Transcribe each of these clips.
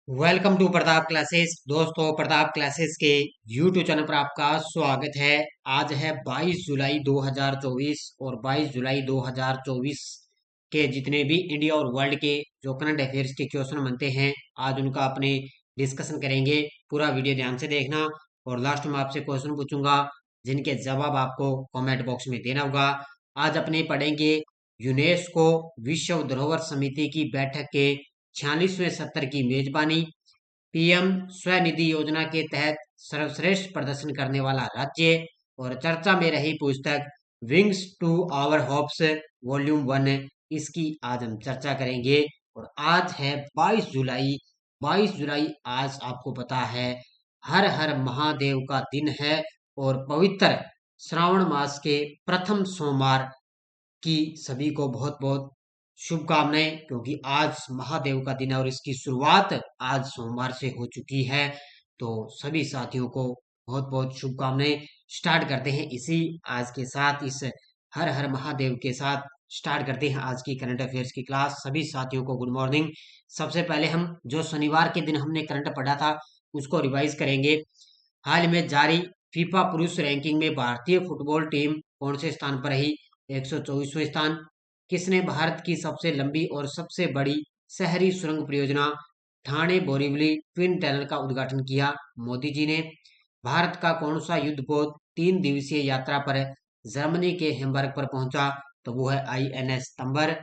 Welcome to Pratap classes. दोस्तों, Pratap classes के YouTube channel पर आपका स्वागत है। आज है 22 जुलाई 2024 और 22 जुलाई 2024 के जितने भी इंडिया और वर्ल्ड के जो करंट अफेयर्स के क्वेश्चन बनते हैं, आज उनका अपने डिस्कशन करेंगे। पूरा वीडियो ध्यान से देखना और लास्ट में आपसे क्वेश्चन पूछूंगा जिनके जवाब आपको कमेंट बॉक्स में देना होगा। आज अपने पढ़ेंगे यूनेस्को विश्व धरोहर समिति की बैठक के 46वें सत्र की मेजबानी, पीएम स्वनिधि योजना के तहत सर्वश्रेष्ठ प्रदर्शन करने वाला राज्य और चर्चा में रही पुस्तक wings to our hopes volume 1, इसकी आज हम चर्चा करेंगे। और आज है 22 जुलाई। 22 जुलाई आज आपको पता है हर हर महादेव का दिन है और पवित्र श्रावण मास के प्रथम सोमवार की सभी को बहुत बहुत शुभकामनाएं, क्योंकि आज महादेव का दिन है और इसकी शुरुआत आज सोमवार से हो चुकी है। तो सभी साथियों को बहुत बहुत शुभकामनाएं। स्टार्ट करते हैं इसी आज के साथ, इस हर हर महादेव के साथ स्टार्ट करते हैं आज की करंट अफेयर्स की क्लास। सभी साथियों को गुड मॉर्निंग। सबसे पहले हम जो शनिवार के दिन हमने करंट पढ़ा था उसको रिवाइज करेंगे। हाल में जारी फीफा पुरुष रैंकिंग में भारतीय फुटबॉल टीम कौन से स्थान पर रही? 124वें स्थान। किसने भारत की सबसे लंबी और सबसे बड़ी शहरी सुरंग परियोजना ठाणे बोरीवली ट्विन टनल का उद्घाटन किया? मोदी जी ने। भारत का कौन सा युद्धपोत 3 दिवसीय यात्रा पर जर्मनी के हेम्बर्ग पर पहुंचा? तो वो है INS तंबर।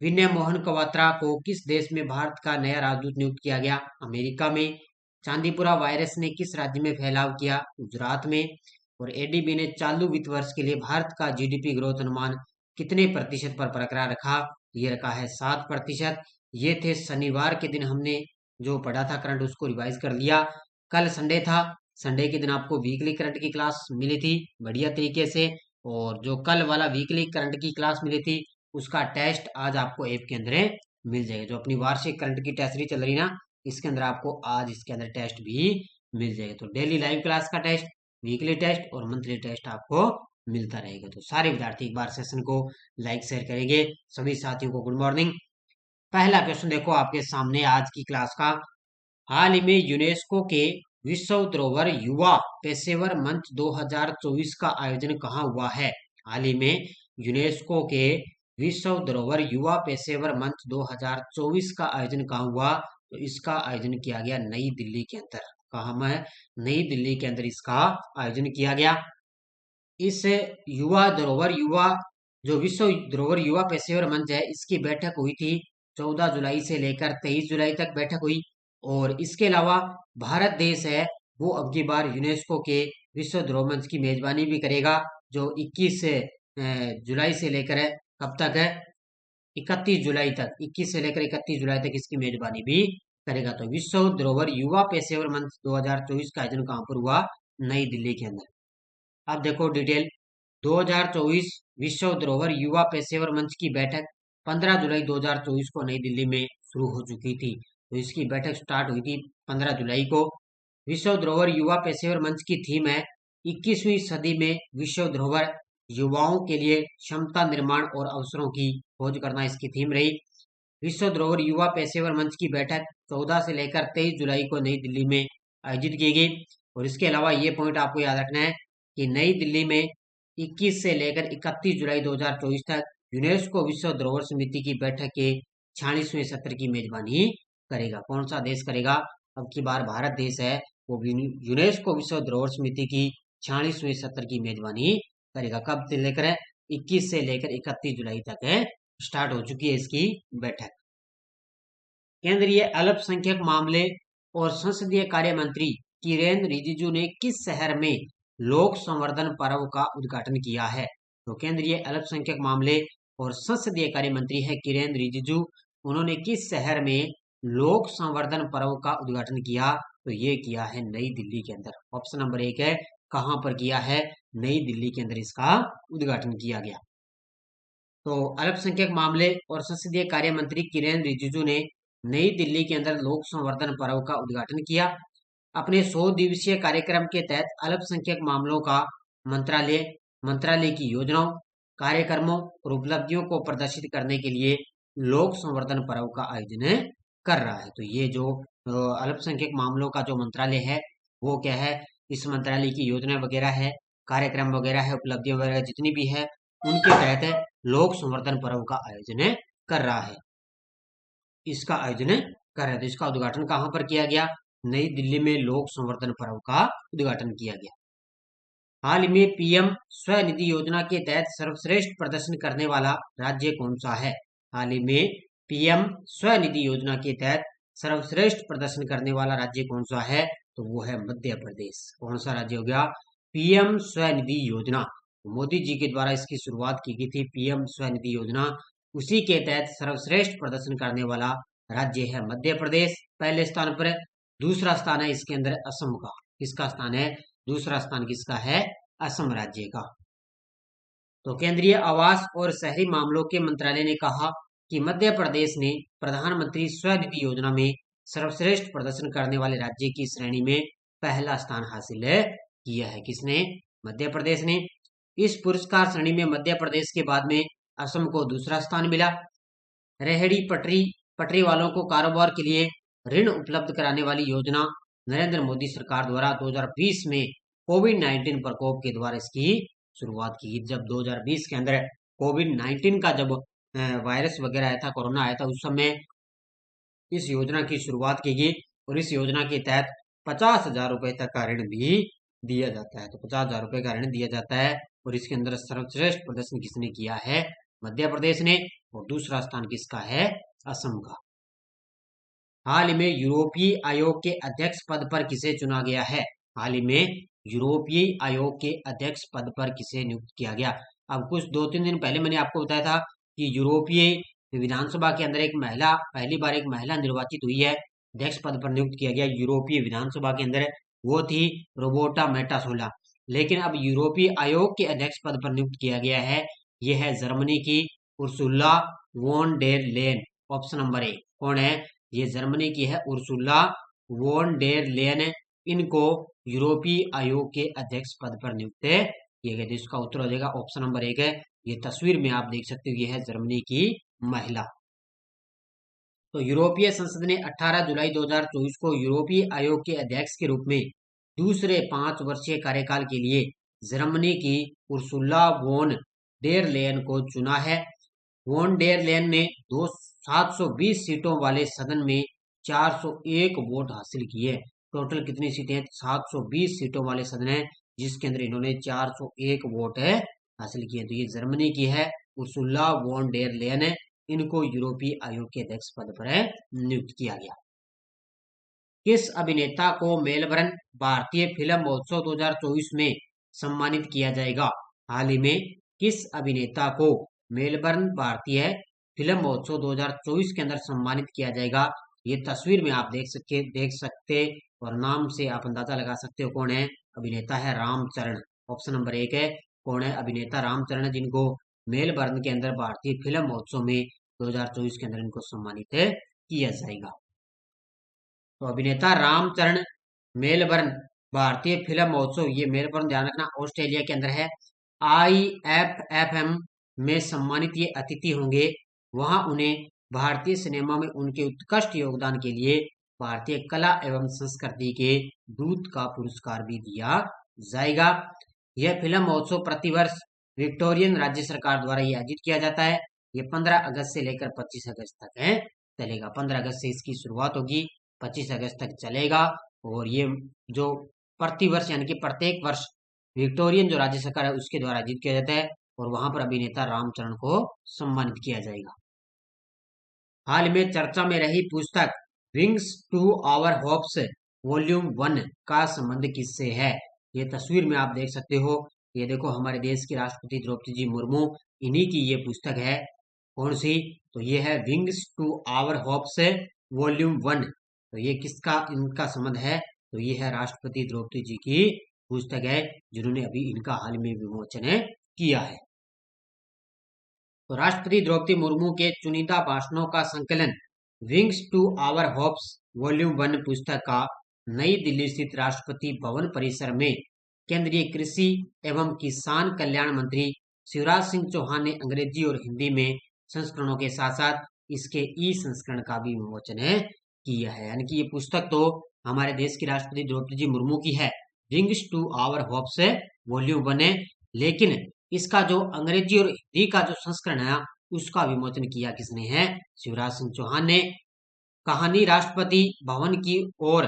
विनय मोहन क्वात्रा को किस देश में भारत का नया राजदूत नियुक्त किया गया? अमेरिका में। चांदीपुरा वायरस ने किस राज्य में फैलाव किया? गुजरात में। और एडीबी ने चालू वित्त वर्ष के लिए भारत का जीडीपी ग्रोथ अनुमान कितने प्रतिशत पर बरकरार रखा? ये रखा है 7%। ये थे शनिवार के दिन हमने जो पढ़ा था करंट, उसको रिवाइज कर लिया। कल संडे था। संडे के दिन आपको वीकली करंट की क्लास मिली थी बढ़िया तरीके से, और जो कल वाला वीकली करंट की क्लास मिली थी उसका टेस्ट आज आपको ऐप के अंदर मिल जाएगा। जो अपनी वार्षिक करंट की टेस्ट सीरीज चल रही ना, इसके अंदर आपको आज इसके अंदर टेस्ट भी मिल जाएगा। तो डेली लाइव क्लास का टेस्ट, वीकली टेस्ट और मंथली टेस्ट आपको मिलता रहेगा। तो सारे विद्यार्थी एक बार सेशन को लाइक शेयर करेंगे। सभी साथियों को गुड मॉर्निंग। पहला क्वेश्चन देखो आपके सामने आज की क्लास का। हाल ही में यूनेस्को के विश्व धरोहर युवा पेशेवर मंच 2024 का आयोजन कहाँ हुआ है? हाल ही में यूनेस्को के विश्व धरोहर युवा पेशेवर मंच 2024 का आयोजन कहाँ हुआ? तो इसका आयोजन किया गया नई दिल्ली के अंदर। कहाँ में? नई दिल्ली के अंदर इसका आयोजन किया गया। इस युवा धरोहर युवा जो विश्व धरोहर युवा पेशेवर मंच है, इसकी बैठक हुई थी 14 जुलाई से लेकर 23 जुलाई तक बैठक हुई। और इसके अलावा भारत देश है वो अब की बार यूनेस्को के विश्व धरोहर मंच की मेजबानी भी करेगा, जो 21 जुलाई से लेकर कब तक है? 31 जुलाई तक। 21 से लेकर 31 जुलाई तक इसकी मेजबानी भी करेगा। तो विश्व धरोहर युवा पेशेवर मंच 2024 का आयोजन कहाँ पर हुआ? नई दिल्ली के अंदर। अब देखो डिटेल। 2024 विश्व धरोहर युवा पेशेवर मंच की बैठक 15 जुलाई 2024 को नई दिल्ली में शुरू हो चुकी थी। तो इसकी बैठक स्टार्ट हुई थी 15 जुलाई को। विश्व धरोहर युवा पेशेवर मंच की थीम है 21वीं सदी में विश्व धरोहर युवाओं के लिए क्षमता निर्माण और अवसरों की खोज करना, इसकी थीम रही। विश्व धरोहर युवा पेशेवर मंच की बैठक 14 से लेकर 23 जुलाई को नई दिल्ली में आयोजित की गई। और इसके अलावा ये पॉइंट आपको याद रखना है कि नई दिल्ली में 21 से लेकर 31 जुलाई 2024 तक यूनेस्को विश्व धरोहर समिति की बैठक के 46वें सत्र की मेजबानी करेगा। कौन सा देश करेगा? अब की बार भारत देश है वो यूनेस्को विश्व धरोहर समिति की 46वें सत्र की मेजबानी करेगा। कब से लेकर? 21 से लेकर 31 जुलाई तक है, स्टार्ट हो चुकी है इसकी बैठक। केंद्रीय अल्पसंख्यक मामले और संसदीय कार्य मंत्री किरेन रिजिजू ने किस शहर में लोक संवर्धन पर्व का उद्घाटन किया है? तो केंद्रीय अल्पसंख्यक मामले और संसदीय कार्य मंत्री है किरेन रिजिजू। उन्होंने किस शहर में लोक संवर्धन पर्व का उद्घाटन किया? तो ये किया है नई दिल्ली के अंदर। ऑप्शन नंबर 1 है। कहां पर किया है? नई दिल्ली के अंदर इसका उद्घाटन किया गया। तो अल्पसंख्यक मामले और संसदीय कार्य मंत्री किरेन रिजिजू ने नई दिल्ली के अंदर लोक संवर्धन पर्व का उद्घाटन किया। अपने 100 दिवसीय कार्यक्रम के तहत अल्पसंख्यक मामलों का मंत्रालय की योजनाओं, कार्यक्रमों और उपलब्धियों को प्रदर्शित करने के लिए लोक संवर्धन पर्व का आयोजन कर रहा है। तो ये जो अल्पसंख्यक मामलों का जो मंत्रालय है वो क्या है, इस मंत्रालय की योजना वगैरह है, कार्यक्रम वगैरह है, उपलब्धियां वगैरह जितनी भी है उनके तहत लोक संवर्धन पर्व का आयोजन कर रहा है, इसका आयोजन कर रहा है। तो इसका उद्घाटन कहाँ पर किया गया, नई दिल्ली में लोक संवर्धन पर्व का उद्घाटन किया गया। हाल ही में पीएम स्वनिधि योजना के तहत सर्वश्रेष्ठ प्रदर्शन करने वाला राज्य कौन सा है। हाल ही में पीएम स्वनिधि योजना के तहत सर्वश्रेष्ठ प्रदर्शन करने वाला राज्य कौन सा है, तो वो है मध्य प्रदेश। कौन सा राज्य हो गया, पीएम स्वनिधि योजना। मोदी जी के द्वारा इसकी शुरुआत की गई थी, पीएम स्वनिधि योजना। उसी के तहत सर्वश्रेष्ठ प्रदर्शन करने वाला राज्य है मध्य प्रदेश पहले स्थान पर। दूसरा स्थान है इसके अंदर असम का। किसका स्थान है, दूसरा स्थान किसका है, असम राज्य का। तो केंद्रीय आवास और शहरी मामलों के मंत्रालय ने कहा कि मध्य प्रदेश ने प्रधानमंत्री स्वनिधि योजना में सर्वश्रेष्ठ प्रदर्शन करने वाले राज्य की श्रेणी में पहला स्थान हासिल किया है। किसने, मध्य प्रदेश ने। इस पुरस्कार श्रेणी में मध्य प्रदेश के बाद में असम को दूसरा स्थान मिला। रेहड़ी पटरी वालों को कारोबार के लिए ऋण उपलब्ध कराने वाली योजना नरेंद्र मोदी सरकार द्वारा 2020 में कोविड-19 प्रकोप के द्वारा इसकी शुरुआत की। जब 2020 के अंदर कोविड-19 का जब वायरस वगैरह आया था, कोरोना आया था, उस समय इस योजना की शुरुआत की गई और इस योजना के तहत 50,000 रुपए तक का ऋण भी दिया जाता है। तो 50,000 रुपए का ऋण दिया जाता है और इसके अंदर सर्वश्रेष्ठ प्रदर्शन किसने किया है, मध्य प्रदेश ने। और दूसरा स्थान किसका है, असम का। हाल ही में यूरोपीय आयोग के अध्यक्ष पद पर किसे चुना गया है। हाल ही में यूरोपीय आयोग के अध्यक्ष पद पर किसे नियुक्त किया गया। अब कुछ 2-3 दिन पहले मैंने आपको बताया था कि यूरोपीय विधानसभा के अंदर एक महिला, पहली बार एक महिला निर्वाचित हुई है, अध्यक्ष पद पर नियुक्त किया गया यूरोपीय विधानसभा के अंदर, वो थी रोबर्टा मेट्सोला। लेकिन अब यूरोपीय आयोग के अध्यक्ष पद पर नियुक्त किया गया है, यह है जर्मनी की Ursula von der Leyen. Option number A कौन है, ये जर्मनी की है उर्सुला वॉन डेर लेयन। इनको यूरोपीय आयोग के अध्यक्ष पद पर नियुक्त किए गए। इसका उत्तर हो जाएगा ऑप्शन नंबर 1 है। ये तस्वीर में आप देख सकते हो, ये है जर्मनी की महिला। तो यूरोपीय संसद ने 18 जुलाई 2024 को यूरोपीय आयोग के अध्यक्ष के रूप में दूसरे 5 वर्षीय कार्यकाल के लिए जर्मनी की उर्सुला वॉन डेर लेयन को चुना है। वॉन डेर लेयन ने 720 सीटों वाले सदन में 401 वोट हासिल किए। टोटल कितनी सीटें हैं, 720 सीटों वाले सदन है जिसके अंदर इन्होंने 401 वोट हासिल किए। तो ये जर्मनी की है उर्सुला वॉन डेर लेयन है। इनको यूरोपीय आयोग के अध्यक्ष पद पर नियुक्त किया गया। किस अभिनेता को मेलबर्न भारतीय फिल्म महोत्सव 2024 में सम्मानित किया जाएगा। हाल ही में किस अभिनेता को मेलबर्न भारतीय फिल्म महोत्सव 2024 के अंदर सम्मानित किया जाएगा। ये तस्वीर में आप देख सकते और नाम से आप अंदाजा लगा सकते हो कौन है, अभिनेता है रामचरण। ऑप्शन नंबर 1 है, कौन है, अभिनेता रामचरण, जिनको मेलबर्न के अंदर भारतीय फिल्म महोत्सव में 2024 के अंदर इनको सम्मानित किया जाएगा। तो अभिनेता रामचरण मेलबर्न भारतीय फिल्म महोत्सव, ये मेलबर्न ध्यान रखना ऑस्ट्रेलिया के अंदर है, IFFM में सम्मानित ये अतिथि होंगे। वहां उन्हें भारतीय सिनेमा में उनके उत्कृष्ट योगदान के लिए भारतीय कला एवं संस्कृति के दूत का पुरस्कार भी दिया जाएगा। यह फिल्म महोत्सव प्रतिवर्ष विक्टोरियन राज्य सरकार द्वारा ये आयोजित किया जाता है। ये 15 अगस्त से लेकर 25 अगस्त तक चलेगा। 15 अगस्त से इसकी शुरुआत होगी, 25 अगस्त तक चलेगा। और ये जो प्रतिवर्ष यानी कि प्रत्येक वर्ष विक्टोरियन जो राज्य सरकार है उसके द्वारा आयोजित किया जाता है और वहां पर अभिनेता रामचरण को सम्मानित किया जाएगा। हाल में चर्चा में रही पुस्तक wings to our hopes volume 1 का संबंध किससे है। ये तस्वीर में आप देख सकते हो, ये देखो हमारे देश की राष्ट्रपति द्रौपदी जी मुर्मू, इन्हीं की ये पुस्तक है। कौन सी, तो ये है wings to our hopes volume 1। तो ये किसका इनका संबंध है, तो ये है राष्ट्रपति द्रौपदी जी की पुस्तक है जिन्होंने अभी इनका हाल में विमोचन किया है। तो राष्ट्रपति द्रौपदी मुर्मू के चुनिंदा भाषणों का संकलन wings to our hopes volume 1 पुस्तक का नई दिल्ली स्थित राष्ट्रपति भवन परिसर में केंद्रीय कृषि एवं किसान कल्याण मंत्री शिवराज सिंह चौहान ने अंग्रेजी और हिंदी में संस्करणों के साथ साथ इसके ई संस्करण का भी विमोचन किया है। यानी कि ये पुस्तक तो हमारे देश की राष्ट्रपति द्रौपदी जी मुर्मू की है, wings to our hopes volume 1 है, लेकिन इसका जो अंग्रेजी और हिंदी का जो संस्करण है उसका विमोचन किया किसने है? शिवराज सिंह चौहान ने। कहानी राष्ट्रपति भवन की और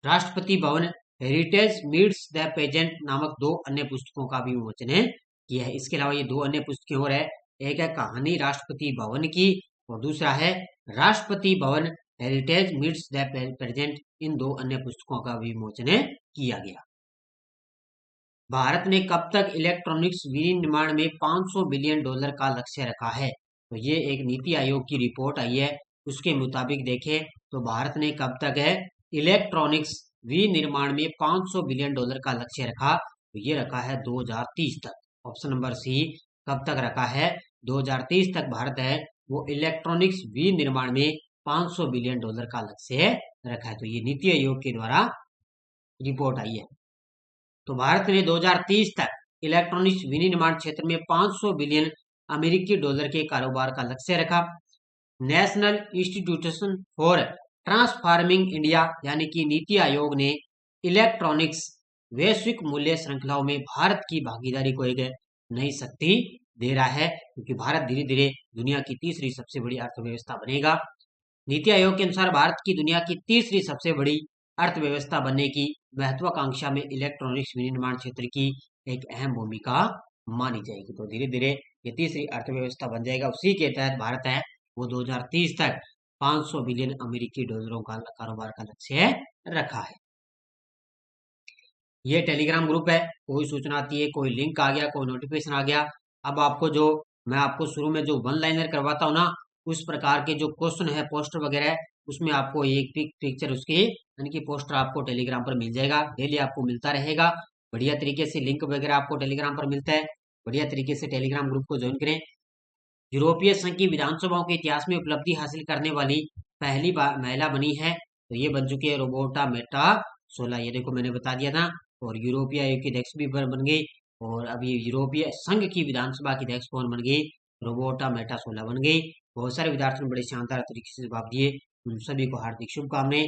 Rashtrapati Bhavan heritage meets the pageant नामक 2 अन्य पुस्तकों का भी विमोचन किया है। इसके अलावा ये 2 अन्य पुस्तकें और है, एक है कहानी राष्ट्रपति भवन की और दूसरा है Rashtrapati Bhavan heritage meets the present. इन 2 अन्य पुस्तकों का भी विमोचन किया गया। भारत ने कब तक इलेक्ट्रॉनिक्स विनिर्माण में $500 बिलियन का लक्ष्य रखा है? तो ये एक नीति आयोग की रिपोर्ट आई है, उसके मुताबिक देखें तो भारत ने कब तक है इलेक्ट्रॉनिक्स विनिर्माण में $500 बिलियन का लक्ष्य रखा, तो ये रखा है 2030 तक। ऑप्शन नंबर सी, कब तक रखा है? 2030 तक भारत है वो इलेक्ट्रॉनिक्स विनिर्माण में $500 बिलियन का लक्ष्य रखा है। तो ये नीति आयोग के द्वारा रिपोर्ट आई है। तो भारत ने 2030 तक इलेक्ट्रॉनिक्स विनिर्माण क्षेत्र में $500 बिलियन अमेरिकी डॉलर के कारोबार का लक्ष्य रखा। National institution for transforming India यानी कि नीति आयोग ने इलेक्ट्रॉनिक्स वैश्विक मूल्य श्रृंखलाओं में भारत की भागीदारी को एक नई शक्ति दे रहा है, क्योंकि भारत धीरे धीरे दुनिया की तीसरी सबसे बड़ी अर्थव्यवस्था बनेगा। नीति आयोग के अनुसार भारत की दुनिया की तीसरी सबसे बड़ी अर्थव्यवस्था बनने की महत्वाकांक्षा में इलेक्ट्रॉनिक्स विनिर्माण क्षेत्र की एक अहम भूमिका मानी जाएगी। तो धीरे धीरे ये तीसरी अर्थव्यवस्था बन जाएगा। उसी के तहत भारत है वो 2030 तक $500 बिलियन अमेरिकी डॉलरों का कारोबार का लक्ष्य रखा है। ये टेलीग्राम ग्रुप है, कोई सूचना आती है, कोई लिंक आ गया, कोई नोटिफिकेशन आ गया, अब आपको जो मैं आपको शुरू में जो वन लाइनर करवाता हूँ ना, उस प्रकार के जो क्वेश्चन है पोस्टर वगैरह, उसमें आपको एक पिक्चर उसकी यानी कि पोस्टर आपको टेलीग्राम पर मिल जाएगा। डेली आपको मिलता रहेगा बढ़िया तरीके से, लिंक वगैरह आपको टेलीग्राम पर मिलता है। बढ़िया तरीके से टेलीग्राम ग्रुप को ज्वाइन करें। यूरोपीय संघ की विधानसभाओं के इतिहास में उपलब्धि हासिल करने वाली पहली महिला बनी है, तो ये बन चुकी है रोबोटा मेटा सोला। ये देखो मैंने बता दिया था। और यूरोपीय आयोग की अध्यक्ष भी बन गई, और अभी यूरोपीय संघ की विधानसभा की अध्यक्ष कौन बन गई? रोबोटा मेटा सोला बन गई। बहुत सारे विद्यार्थियों ने बड़े शानदार तरीके से जवाब दिए, उन सभी को हार्दिक शुभकामनाएं।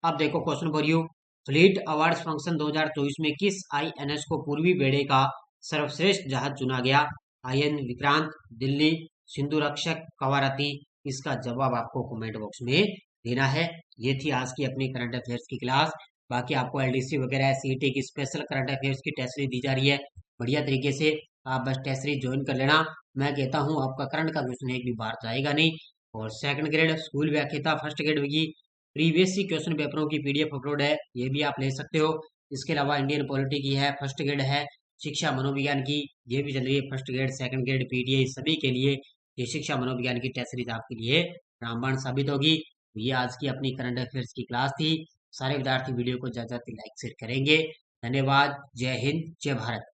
अब देखो question for you, fleet awards function 2024 में किस आईएनएस को पूर्वी बेड़े का सर्वश्रेष्ठ जहाज चुना गया? आईएन विक्रांत, दिल्ली, सिंधु रक्षक, कवारती। इसका जवाब आपको कमेंट बॉक्स में देना है। ये थी आज की अपनी करंट अफेयर्स की क्लास। बाकी आपको एलडीसी वगैरह सीईटी की स्पेशल करंट अफेयर्स की टेस्ट सीरीज दी जा रही है बढ़िया तरीके से, आप बस टेस्ट सीरीज ज्वाइन कर लेना। मैं कहता हूँ आपका करंट का क्वेश्चन एक भी बार जाएगा नहीं। और सेकंड ग्रेड स्कूल व्याख्याता फर्स्ट ग्रेड की प्रीवियस क्वेश्चन पेपरों की पीडीएफ अपलोड है, ये भी आप ले सकते हो। इसके अलावा इंडियन पॉलिटी की है फर्स्ट ग्रेड है, शिक्षा मनोविज्ञान की ये भी चल रही है first grade second grade PDA, सभी के लिए ये शिक्षा मनोविज्ञान की टेस्ट सीरीज आपके लिए रामबाण साबित होगी। ये आज की अपनी करंट अफेयर्स की क्लास थी। सारे विद्यार्थी वीडियो को ज्यादा लाइक शेयर करेंगे। धन्यवाद। जय हिंद, जय भारत।